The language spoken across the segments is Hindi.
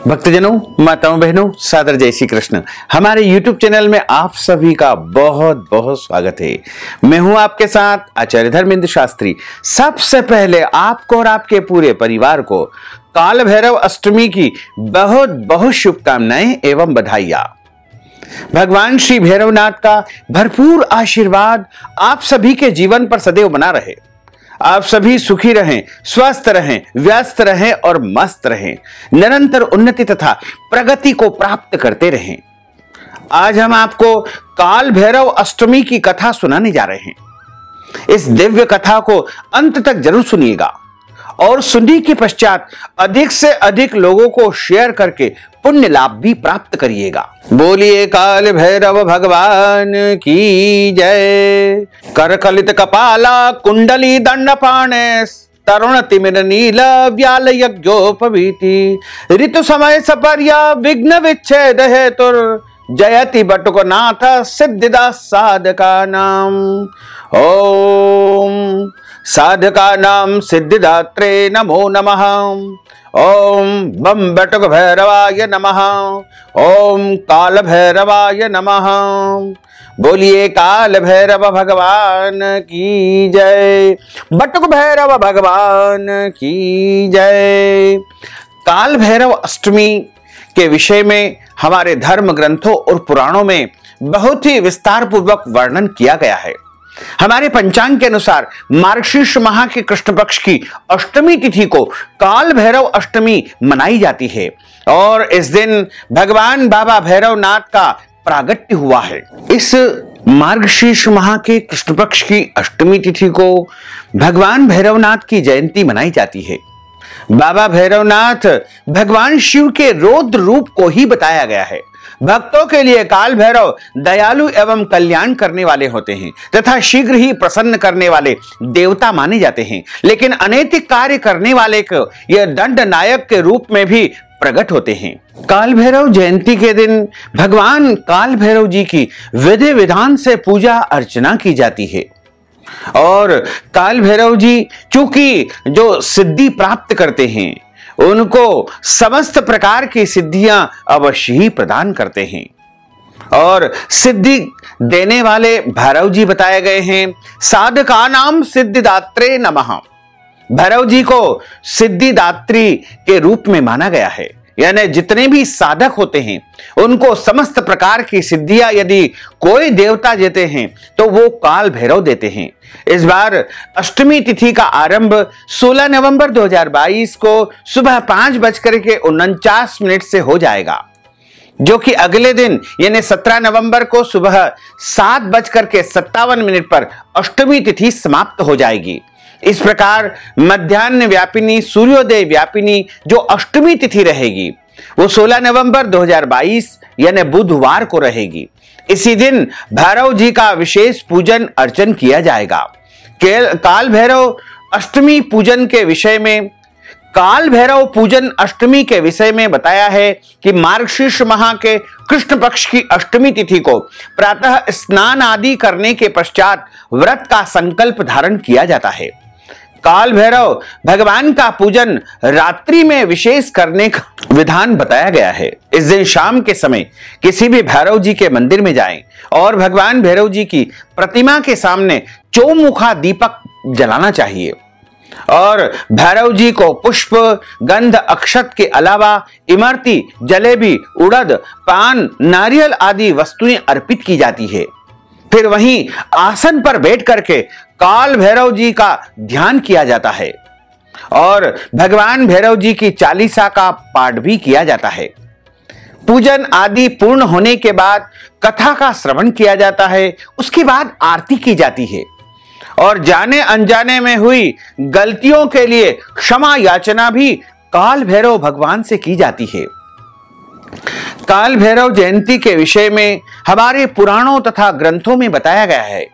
भक्तजनों, माताओं, बहनों, सादर जय श्री कृष्ण। हमारे YouTube चैनल में आप सभी का बहुत बहुत स्वागत है। मैं हूं आपके साथ आचार्य धर्मेंद्र शास्त्री। सबसे पहले आपको और आपके पूरे परिवार को काल भैरव अष्टमी की बहुत बहुत शुभकामनाएं एवं बधाइयां। भगवान श्री भैरवनाथ का भरपूर आशीर्वाद आप सभी के जीवन पर सदैव बना रहे। आप सभी सुखी रहें, स्वस्थ रहें, व्यस्त रहें और मस्त रहें, निरंतर उन्नति तथा प्रगति को प्राप्त करते रहें। आज हम आपको काल भैरव अष्टमी की कथा सुनाने जा रहे हैं। इस दिव्य कथा को अंत तक जरूर सुनिएगा और सुनने के पश्चात अधिक से अधिक लोगों को शेयर करके पुण्य लाभ भी प्राप्त करिएगा। बोलिए काल भैरव भगवान की जय। करकलित कपाला कुंडली दंडपाणे तरुण तिमिर नील व्याल यज्ञोपवीति ऋतु समय सपर्या विघ्न विच्छेद हेतुर जयति बटुक नाथ सिद्धिदा साधका नाम। ओम साधका नाम सिद्धिदात्रे नमो नमः। ओम बम बटुक भैरवाय नमः। ओम काल भैरवाय नमः। बोलिए काल भैरव भगवान की जय। बटुक भैरव भगवान की जय। काल भैरव अष्टमी के विषय में हमारे धर्म ग्रंथों और पुराणों में बहुत ही विस्तार पूर्वक वर्णन किया गया है। हमारे पंचांग के अनुसार मार्गशीर्ष माह के कृष्ण पक्ष की अष्टमी तिथि को काल भैरव अष्टमी मनाई जाती है और इस दिन भगवान बाबा भैरवनाथ का प्रागट्य हुआ है। इस मार्गशीर्ष माह के कृष्ण पक्ष की अष्टमी तिथि को भगवान भैरवनाथ की जयंती मनाई जाती है। बाबा भैरवनाथ भगवान शिव के रौद्र रूप को ही बताया गया है। भक्तों के लिए काल भैरव दयालु एवं कल्याण करने वाले होते हैं तथा शीघ्र ही प्रसन्न करने वाले देवता माने जाते हैं, लेकिन अनैतिक कार्य करने वाले को यह दंड नायक के रूप में भी प्रकट होते हैं। काल भैरव जयंती के दिन भगवान काल भैरव जी की विधि विधान से पूजा अर्चना की जाती है और काल भैरव जी चूंकि जो सिद्धि प्राप्त करते हैं उनको समस्त प्रकार की सिद्धियां अवश्य ही प्रदान करते हैं और सिद्धि देने वाले भैरव जी बताए गए हैं। साधका नाम सिद्धिदात्रे नमः। भैरव जी को सिद्धिदात्री के रूप में माना गया है, यानी जितने भी साधक होते हैं उनको समस्त प्रकार की सिद्धियां यदि कोई देवता देते हैं तो वो काल भैरव देते हैं। इस बार अष्टमी तिथि का आरंभ 16 नवंबर 2022 को सुबह 5:49 से हो जाएगा, जो कि अगले दिन यानी 17 नवंबर को सुबह 7:57 पर अष्टमी तिथि समाप्त हो जाएगी। इस प्रकार मध्याह्न व्यापिनी सूर्योदय व्यापिनी जो अष्टमी तिथि रहेगी वो 16 नवंबर 2022 यानी बुधवार को रहेगी। इसी दिन भैरव जी का विशेष पूजन अर्चन किया जाएगा। काल भैरव अष्टमी पूजन के विषय में काल भैरव पूजन अष्टमी के विषय में बताया है कि मार्गशीर्ष माह के कृष्ण पक्ष की अष्टमी तिथि को प्रातः स्नान आदि करने के पश्चात व्रत का संकल्प धारण किया जाता है। काल भैरव भगवान का पूजन रात्रि में विशेष करने का विधान बताया गया है। इस दिन शाम के समय किसी भी भैरव जी के मंदिर में जाएं और भगवान भैरव जी की प्रतिमा के सामने चौमुखा दीपक जलाना चाहिए और भैरव जी को पुष्प, गंध, अक्षत के अलावा इमरती, जलेबी, उड़द, पान, नारियल आदि वस्तुएं अर्पित की जाती है। फिर वहीं आसन पर बैठ करके काल भैरव जी का ध्यान किया जाता है और भगवान भैरव जी की चालीसा का पाठ भी किया जाता है। पूजन आदि पूर्ण होने के बाद कथा का श्रवण किया जाता है। उसके बाद आरती की जाती है और जाने अनजाने में हुई गलतियों के लिए क्षमा याचना भी काल भैरव भगवान से की जाती है। काल भैरव जयंती के विषय में हमारे पुराणों तथा ग्रंथों में बताया गया है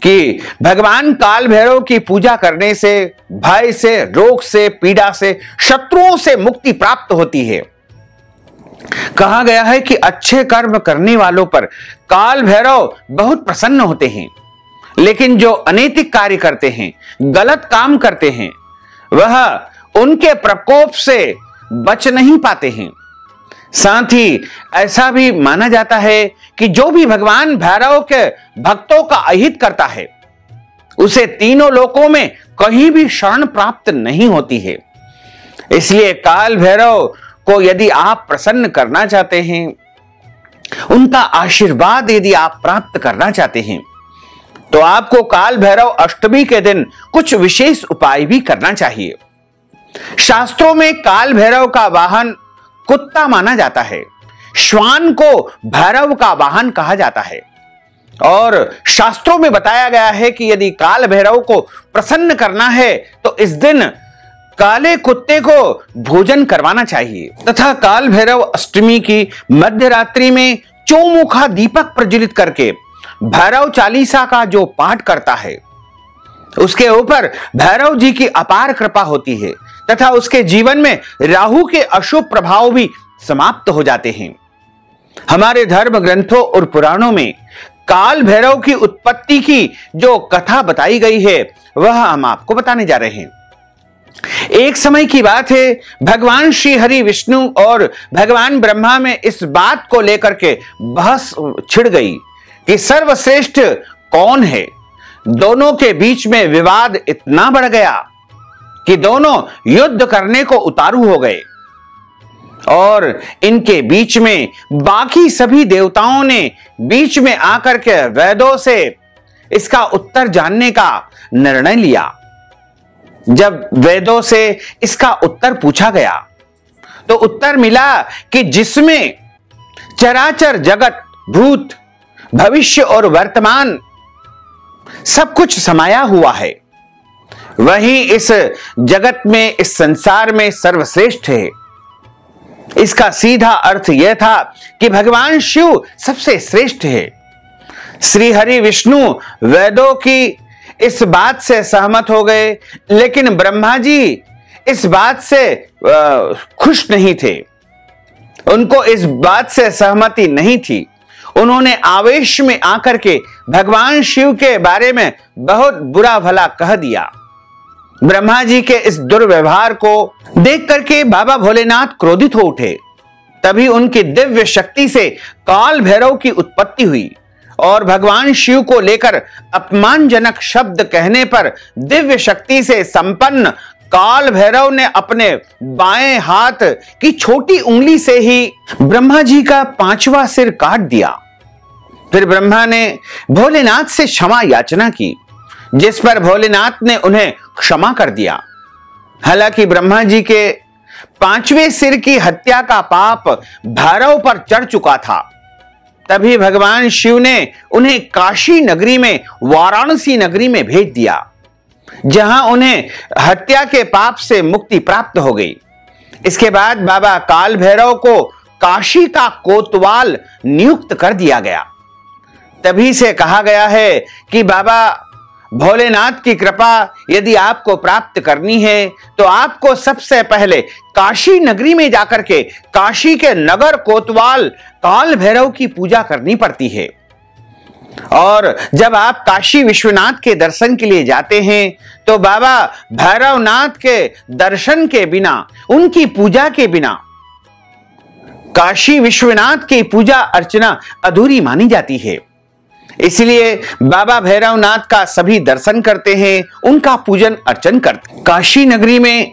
कि भगवान काल भैरव की पूजा करने से भय से, रोग से, पीड़ा से, शत्रुओं से मुक्ति प्राप्त होती है। कहा गया है कि अच्छे कर्म करने वालों पर काल भैरव बहुत प्रसन्न होते हैं, लेकिन जो अनैतिक कार्य करते हैं, गलत काम करते हैं, वह उनके प्रकोप से बच नहीं पाते हैं। साथ ही ऐसा भी माना जाता है कि जो भी भगवान भैरव के भक्तों का अहित करता है उसे तीनों लोकों में कहीं भी शरण प्राप्त नहीं होती है। इसलिए काल भैरव को यदि आप प्रसन्न करना चाहते हैं, उनका आशीर्वाद यदि आप प्राप्त करना चाहते हैं, तो आपको काल भैरव अष्टमी के दिन कुछ विशेष उपाय भी करना चाहिए। शास्त्रों में काल भैरव का वाहन कुत्ता माना जाता है। श्वान को भैरव का वाहन कहा जाता है और शास्त्रों में बताया गया है कि यदि काल भैरव को प्रसन्न करना है तो इस दिन काले कुत्ते को भोजन करवाना चाहिए तथा काल भैरव अष्टमी की मध्य रात्रि में चौमुखा दीपक प्रज्वलित करके भैरव चालीसा का जो पाठ करता है उसके ऊपर भैरव जी की अपार कृपा होती है तथा उसके जीवन में राहु के अशुभ प्रभाव भी समाप्त हो जाते हैं। हमारे धर्म ग्रंथों और पुराणों में काल भैरव की उत्पत्ति की जो कथा बताई गई है वह हम आपको बताने जा रहे हैं। एक समय की बात है, भगवान श्री हरि विष्णु और भगवान ब्रह्मा में इस बात को लेकर के बहस छिड़ गई कि सर्वश्रेष्ठ कौन है। दोनों के बीच में विवाद इतना बढ़ गया कि दोनों युद्ध करने को उतारू हो गए और इनके बीच में बाकी सभी देवताओं ने बीच में आकर के वेदों से इसका उत्तर जानने का निर्णय लिया। जब वेदों से इसका उत्तर पूछा गया तो उत्तर मिला कि जिसमें चराचर जगत, भूत, भविष्य और वर्तमान सब कुछ समाया हुआ है, वही इस जगत में, इस संसार में सर्वश्रेष्ठ है। इसका सीधा अर्थ यह था कि भगवान शिव सबसे श्रेष्ठ है। श्री हरि विष्णु वेदों की इस बात से सहमत हो गए, लेकिन ब्रह्मा जी इस बात से खुश नहीं थे। उनको इस बात से सहमति नहीं थी। उन्होंने आवेश में आकर के भगवान शिव के बारे में बहुत बुरा भला कह दिया। ब्रह्मा जी के इस दुर्व्यवहार को देख करके बाबा भोलेनाथ क्रोधित हो उठे। तभी उनकी दिव्य शक्ति से काल भैरव की उत्पत्ति हुई और भगवान शिव को लेकर अपमानजनक शब्द कहने पर दिव्य शक्ति से संपन्न काल भैरव ने अपने बाएं हाथ की छोटी उंगली से ही ब्रह्मा जी का 5वां सिर काट दिया। फिर ब्रह्मा ने भोलेनाथ से क्षमा याचना की, जिस पर भोलेनाथ ने उन्हें क्षमा कर दिया। हालांकि ब्रह्मा जी के 5वें सिर की हत्या का पाप भैरव पर चढ़ चुका था। तभी भगवान शिव ने उन्हें काशी नगरी में, वाराणसी नगरी में भेज दिया, जहां उन्हें हत्या के पाप से मुक्ति प्राप्त हो गई। इसके बाद बाबा काल भैरव को काशी का कोतवाल नियुक्त कर दिया गया। तभी से कहा गया है कि बाबा भोलेनाथ की कृपा यदि आपको प्राप्त करनी है तो आपको सबसे पहले काशी नगरी में जाकर के काशी के नगर कोतवाल काल भैरव की पूजा करनी पड़ती है। और जब आप काशी विश्वनाथ के दर्शन के लिए जाते हैं तो बाबा भैरवनाथ के दर्शन के बिना, उनकी पूजा के बिना काशी विश्वनाथ की पूजा अर्चना अधूरी मानी जाती है। इसलिए बाबा भैरवनाथ का सभी दर्शन करते हैं, उनका पूजन अर्चन करते हैं। काशी नगरी में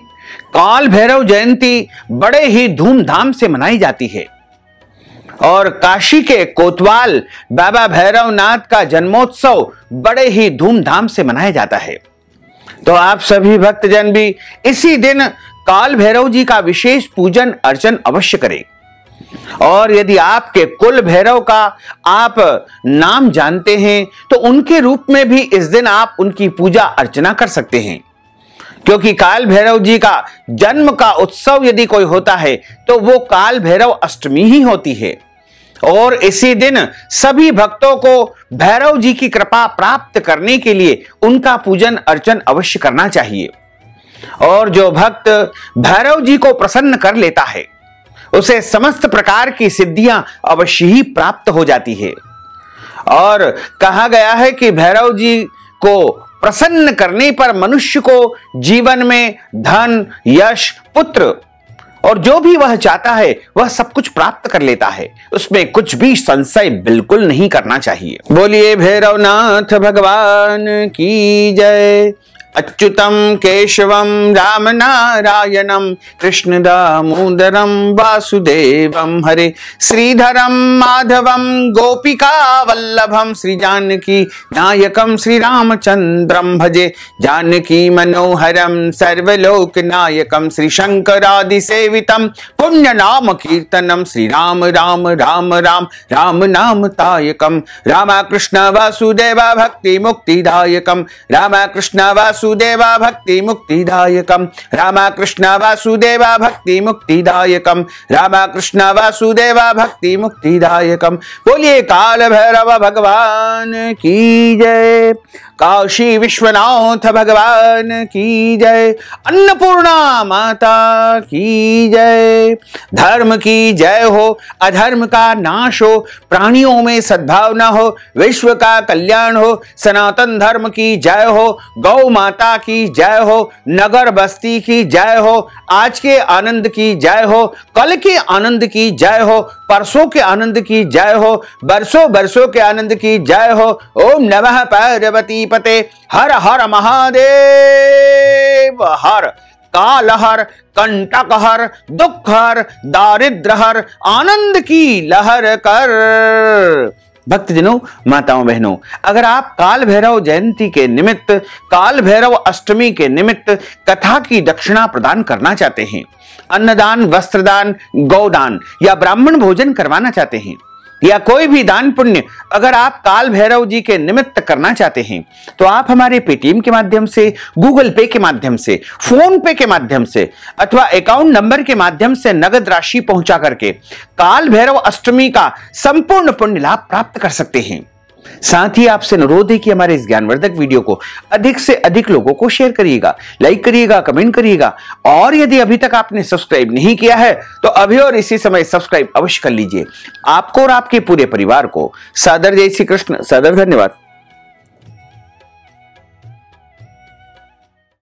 काल भैरव जयंती बड़े ही धूमधाम से मनाई जाती है और काशी के कोतवाल बाबा भैरवनाथ का जन्मोत्सव बड़े ही धूमधाम से मनाया जाता है। तो आप सभी भक्तजन भी इसी दिन काल भैरव जी का विशेष पूजन अर्चन अवश्य करें। और यदि आपके कुल भैरव का आप नाम जानते हैं तो उनके रूप में भी इस दिन आप उनकी पूजा अर्चना कर सकते हैं, क्योंकि काल भैरव जी का जन्म का उत्सव यदि कोई होता है तो वो काल भैरव अष्टमी ही होती है। और इसी दिन सभी भक्तों को भैरव जी की कृपा प्राप्त करने के लिए उनका पूजन अर्चन अवश्य करना चाहिए। और जो भक्त भैरव जी को प्रसन्न कर लेता है उसे समस्त प्रकार की सिद्धियां अवश्य ही प्राप्त हो जाती है। और कहा गया है कि भैरव जी को प्रसन्न करने पर मनुष्य को जीवन में धन, यश, पुत्र और जो भी वह चाहता है वह सब कुछ प्राप्त कर लेता है। उसमें कुछ भी संशय बिल्कुल नहीं करना चाहिए। बोलिए भैरवनाथ भगवान की जय। अच्युतम केशवम राम नारायणम कृष्ण दामोदरम वासुदेवम हरे श्रीधरम माधवम गोपिका वल्लभम श्री जानकी नायकम श्री रामचंद्रम भजे जानकी मनोहरम सर्वलोक नायकम श्री शंकरादि सेवितम पुण्य नाम कीर्तनम श्री राम राम राम राम राम नाम तायकम रामकृष्ण वासुदेव भक्ति मुक्तिदायकम रामकृष्ण वासुदेवा भक्ति मुक्तिदायकम रामकृष्ण वासुदेवा भक्ति मुक्तिदायकम रामकृष्ण वासुदेवा भक्ति मुक्तिदायकम। बोलिए काल भैरव भगवान की जय। काशी विश्वनाथ भगवान की जय। अन्नपूर्णा माता की जय। धर्म की जय हो, अधर्म का नाश हो, प्राणियों में सद्भावना हो, विश्व का कल्याण हो, सनातन धर्म की जय हो, गौ माता की जय हो, नगर बस्ती की जय हो, आज के आनंद की जय हो, कल के आनंद की जय हो, परसों के आनंद की जय हो, बरसों बरसों के आनंद की जय हो। ओम नमः पार्वती पते। हर हर महादेव हर। काल हर, कंटक हर, दुख हर, दारिद्र हर, आनंद की लहर कर। भक्तजनों, माताओं बहनों, अगर आप काल भैरव जयंती के निमित्त, काल भैरव अष्टमी के निमित्त कथा की दक्षिणा प्रदान करना चाहते हैं, अन्नदान, वस्त्रदान, गौदान या ब्राह्मण भोजन करवाना चाहते हैं, या कोई भी दान पुण्य अगर आप काल भैरव जी के निमित्त करना चाहते हैं, तो आप हमारे पेटीएम के माध्यम से, गूगल पे के माध्यम से, फोन पे के माध्यम से अथवा अकाउंट नंबर के माध्यम से नगद राशि पहुंचा करके काल भैरव अष्टमी का संपूर्ण पुण्य लाभ प्राप्त कर सकते हैं। साथ ही आपसे अनुरोध है कि हमारे इस ज्ञानवर्धक वीडियो को अधिक से अधिक लोगों को शेयर करिएगा, लाइक करिएगा, कमेंट करिएगा, और यदि अभी तक आपने सब्सक्राइब नहीं किया है तो अभी और इसी समय सब्सक्राइब अवश्य कर लीजिए। आपको और आपके पूरे परिवार को सादर जय श्री कृष्ण, सादर धन्यवाद।